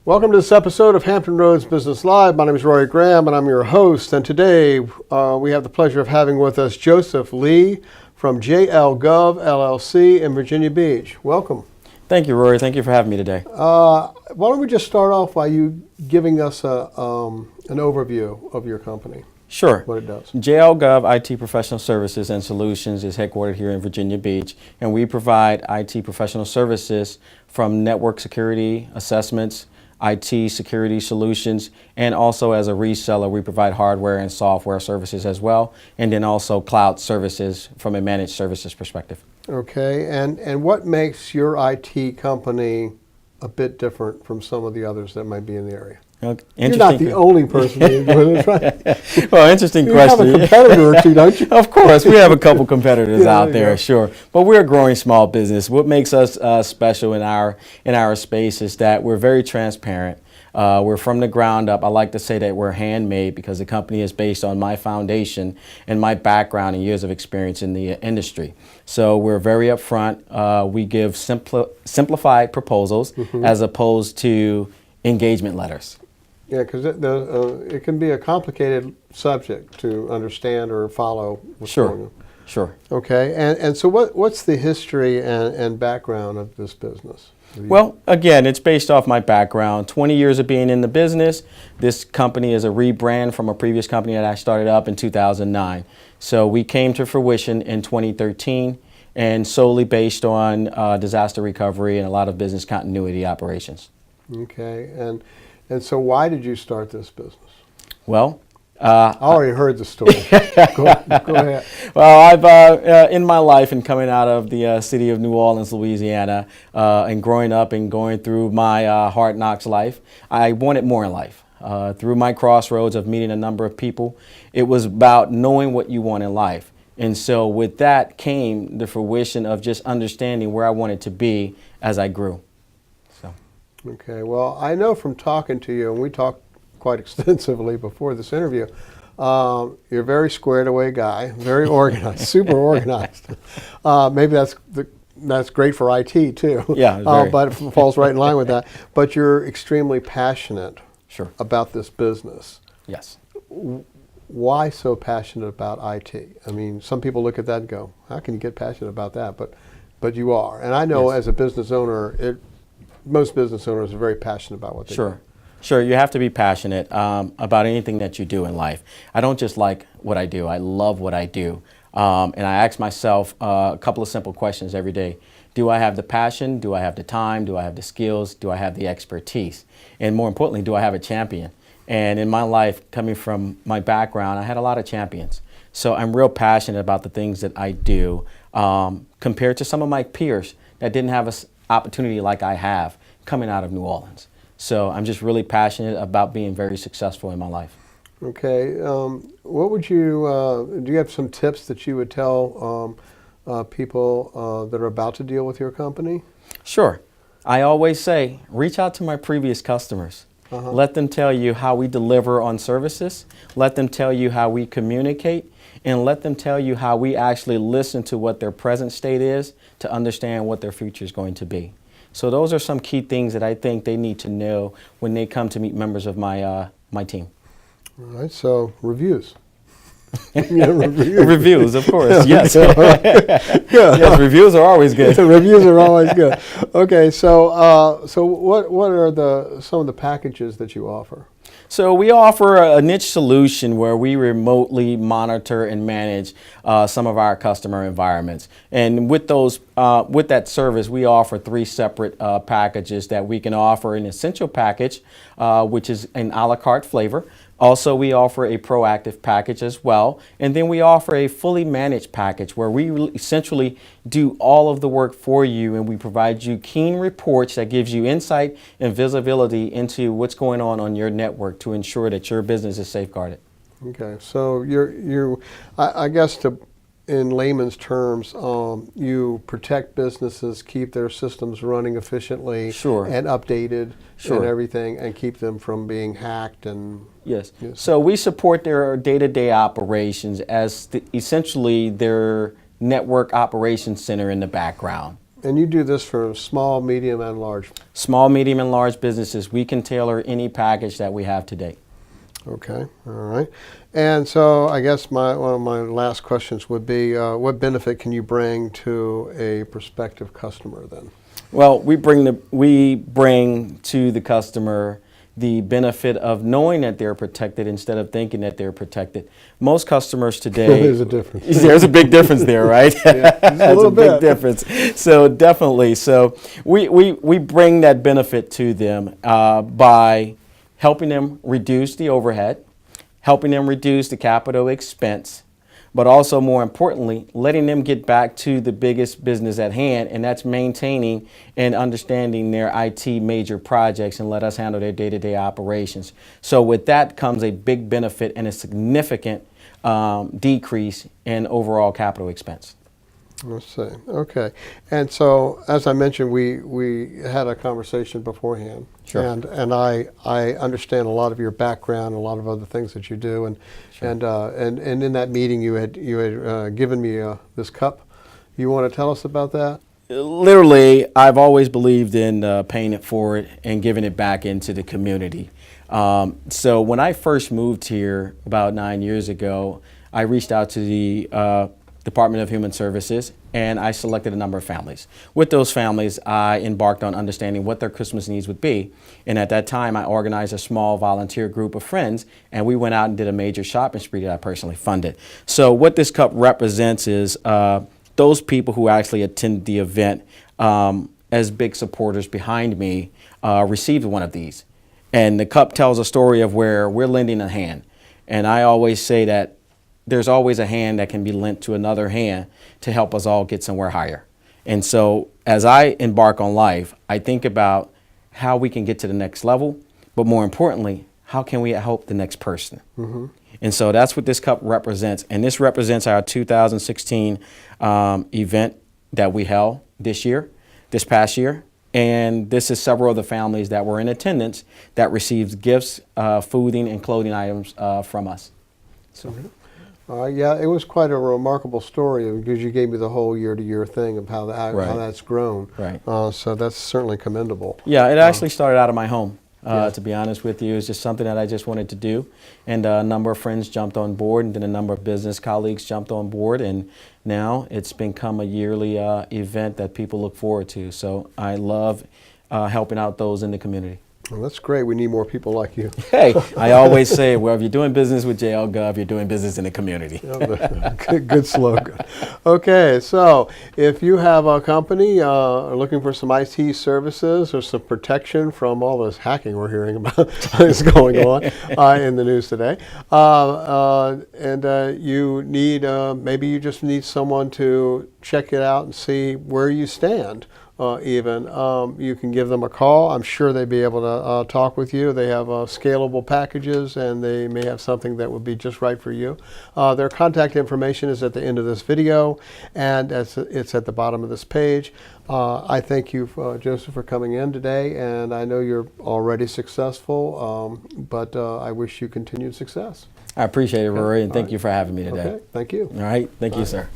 Welcome to this episode of Hampton Roads Business Live. My name is Rory Graham and I'm your host. And today we have the pleasure of having with us Joseph Lee from JLGOV LLC in Virginia Beach. Welcome. Thank you, Rory. Thank you for having me today. Why don't we just start off by you giving us an overview of your company? Sure. What it does. JLGOV IT Professional Services and Solutions is headquartered here in Virginia Beach, and we provide IT professional services from network security assessments, IT security solutions, and also as a reseller, we provide hardware and software services as well, and then also cloud services from a managed services perspective. Okay, and what makes your IT company a bit different from some of the others that might be in the area? You're not the only person doing this, right? Well, interesting question. You have a competitor or two, don't you? Of course, we have a couple competitors out there, go. sure. But we're a growing small business. What makes us special in our space is that we're very transparent. We're from the ground up. I like to say that we're handmade because the company is based on my foundation and my background and years of experience in the industry. So we're very upfront. We give simplified proposals as opposed to engagement letters. Yeah, because it can be a complicated subject to understand or follow what's going on. Sure. Okay, and so what's the history and background of this business? Well, again, it's based off my background. 20 years of being in the business. This company is a rebrand from a previous company that I started up in 2009. So we came to fruition in 2013 and solely based on disaster recovery and a lot of business continuity operations. Okay, and so why did you start this business? Well, I already heard the story. Go ahead. Well, I've in my life and coming out of the city of New Orleans, Louisiana, and growing up and going through my hard knocks life, I wanted more in life. Through my crossroads of meeting a number of people, it was about knowing what you want in life. And so with that came the fruition of just understanding where I wanted to be as I grew. Okay, well, I know from talking to you, and we talked quite extensively before this interview, you're a very squared away guy, very organized, super organized. Maybe that's great for IT too. Yeah, but it falls right in line with that. But you're extremely passionate about this business. Yes. Why so passionate about IT? I mean, some people look at that and go, how can you get passionate about that? But you are. And I know as a business owner, most business owners are very passionate about what they do. Sure, you have to be passionate about anything that you do in life. I don't just like what I do, I love what I do. And I ask myself a couple of simple questions every day. Do I have the passion? Do I have the time? Do I have the skills? Do I have the expertise? And more importantly, do I have a champion? And in my life, coming from my background, I had a lot of champions. So I'm real passionate about the things that I do compared to some of my peers that didn't have an opportunity like I have coming out of New Orleans. So I'm just really passionate about being very successful in my life. Okay, what would you, do you have some tips that you would tell people that are about to deal with your company? Sure. I always say, reach out to my previous customers. Let them tell you how we deliver on services. Let them tell you how we communicate. And let them tell you how we actually listen to what their present state is to understand what their future is going to be. So those are some key things that I think they need to know when they come to meet members of my my team. All right, so reviews. Reviews, of course, yes. Yes, reviews are always good. Reviews are always good. Okay, so what are some of the packages that you offer? So we offer a niche solution where we remotely monitor and manage some of our customer environments. And with that service, we offer 3 separate packages that we can offer: an essential package, which is an a la carte flavor. Also, we offer a proactive package as well. And then we offer a fully managed package where we essentially do all of the work for you, and we provide you keen reports that gives you insight and visibility into what's going on your network to ensure that your business is safeguarded. Okay, so I guess in layman's terms, you protect businesses, keep their systems running efficiently and updated and everything, and keep them from being hacked and... Yes. So we support their day-to-day operations as essentially their network operations center in the background. And you do this for small, medium, and large. Small, medium, and large businesses, we can tailor any package that we have today. Okay, all right. And so I guess one of my last questions would be, what benefit can you bring to a prospective customer then? Well, we bring to the customer the benefit of knowing that they're protected instead of thinking that they're protected. Most customers today... There's a difference. There's a big difference there, right? Yeah, That's a big difference. So definitely. So we bring that benefit to them by helping them reduce the overhead, helping them reduce the capital expense, but also more importantly, letting them get back to the biggest business at hand, and that's maintaining and understanding their IT major projects and let us handle their day-to-day operations. So with that comes a big benefit and a significant decrease in overall capital expense. Let's see. Okay. And so, as I mentioned, we had a conversation beforehand. Sure. And I understand a lot of your background, a lot of other things that you do, and Sure. and in that meeting you had given me this cup. You want to tell us about that? Literally, I've always believed in paying it forward and giving it back into the community. So when I first moved here about 9 years ago, I reached out to the Department of Human Services, and I selected a number of families. With those families, I embarked on understanding what their Christmas needs would be. And at that time, I organized a small volunteer group of friends, and we went out and did a major shopping spree that I personally funded. So what this cup represents is those people who actually attended the event as big supporters behind me received one of these. And the cup tells a story of where we're lending a hand. And I always say that there's always a hand that can be lent to another hand to help us all get somewhere higher. And so as I embark on life, I think about how we can get to the next level, but more importantly, how can we help the next person? Mm-hmm. And so that's what this cup represents. And this represents our 2016 event that we held this past year. And this is several of the families that were in attendance that received gifts, fooding, and clothing items from us. So. Mm-hmm. Yeah, it was quite a remarkable story because you gave me the whole year-to-year thing of how that's grown. Right. So that's certainly commendable. Yeah, it actually started out of my home. To be honest with you, it was just something that I just wanted to do, and a number of friends jumped on board, and then a number of business colleagues jumped on board, and now it's become a yearly event that people look forward to. So I love helping out those in the community. Well, that's great. We need more people like you. Hey, I always say, well, if you're doing business with JLGOV, you're doing business in the community. Good slogan. Okay, so if you have a company looking for some IT services or some protection from all this hacking we're hearing about is going on in the news today, and you need, maybe you just need someone to check it out and see where you stand. You can give them a call. I'm sure they'd be able to talk with you. They have scalable packages, and they may have something that would be just right for you. Their contact information is at the end of this video, and it's at the bottom of this page. I thank you, Joseph, for coming in today, and I know you're already successful, but I wish you continued success. I appreciate it, Rory, and thank you for having me today. Okay, thank you. All right, thank you, sir.